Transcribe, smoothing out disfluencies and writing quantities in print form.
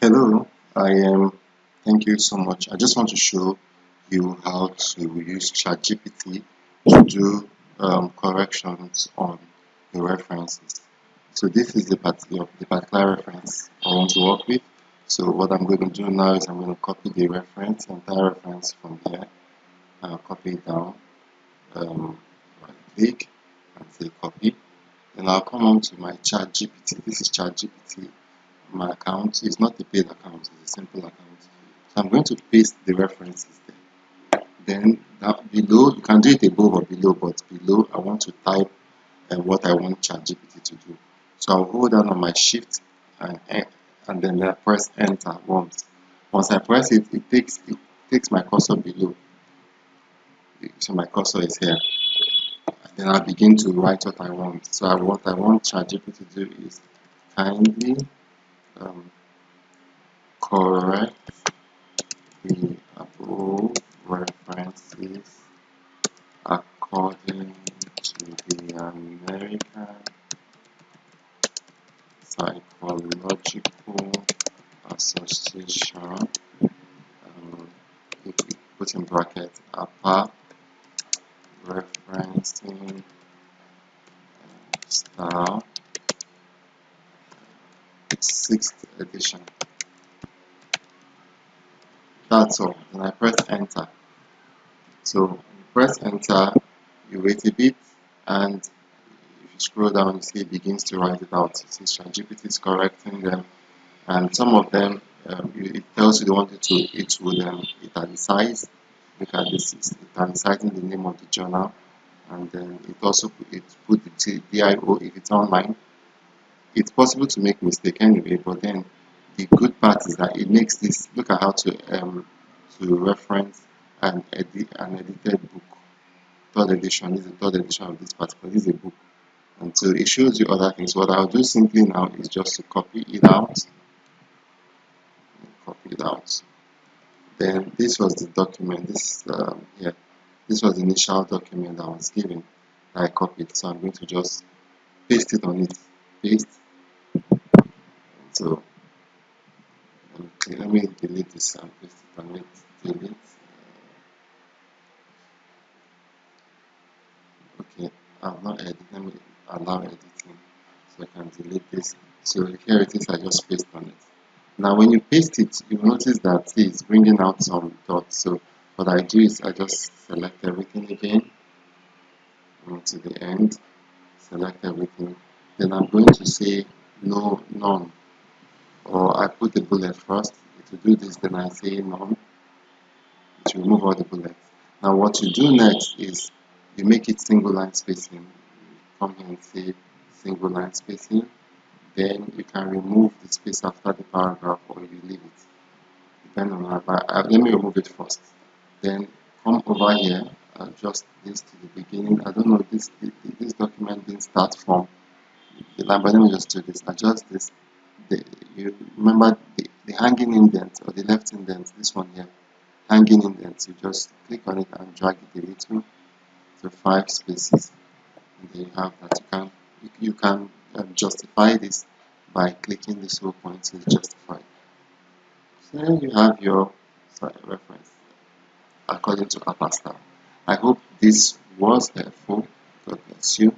Hello, I am. Thank you so much. I just want to show you how to use ChatGPT to do corrections on your references. So this is the particular reference I want to work with. So what I'm going to do now is I'm going to copy the reference, entire reference from here. I'll copy it down. Right click and say copy. Then I'll come on to my ChatGPT. This is ChatGPT. My account is not a paid account, it's a simple account. So I'm going to paste the references there. Then down below, you can do it above or below, but below I want to type what I want ChatGPT to do. So I'll hold down on my shift and then I press enter once. Once I press it, it takes my cursor below. So my cursor is here. And then I begin to write what I want. So what I want ChatGPT to do is kindly um, correct the above references according to the American Psychological Association, if we put in brackets APA referencing style 6th edition. That's all. And I press enter. So when you press enter, you wait a bit, and if you scroll down, you see it begins to write it out. You see ChatGPT is correcting them, and some of them it tells you they want it would italicize. Look at this, it's italicizing the name of the journal, and then it put the DIO if it's online. It's possible to make mistake anyway, but then the good part is that it makes this. Look at how to reference an edited book. Third edition is the third edition of this particular. This is a book, and so it shows you other things. What I'll do simply now is just to copy it out. Then this was the document. This was the initial document I was given. I copied, so I'm going to just paste it on it. Paste. So okay, let me delete this and paste it on it. Delete. Okay, I've not edited. Let me allow editing, so I can delete this. So here it is. I just paste on it. Now, when you paste it, you notice that it's bringing out some dots. So what I do is I just select everything again, to the end, select everything. Then I'm going to say no, none, or I put the bullet first. It will do this. Then I say none. It will remove all the bullets. Now, what you do next is you make it single line spacing. You come here and say single line spacing. Then you can remove the space after the paragraph, or you leave it, depending on how. Let me remove it first. Then come over here, adjust this to the beginning. I don't know, this document didn't start from the line, but let me just do this. Adjust this. You remember the hanging indent or the left indent, this one here, hanging indent. You just click on it and drag it a little to 5 spaces. And then you have that. You can justify this by clicking this whole point to justify. So then you have your reference according to upper style. I hope this was helpful. God bless you.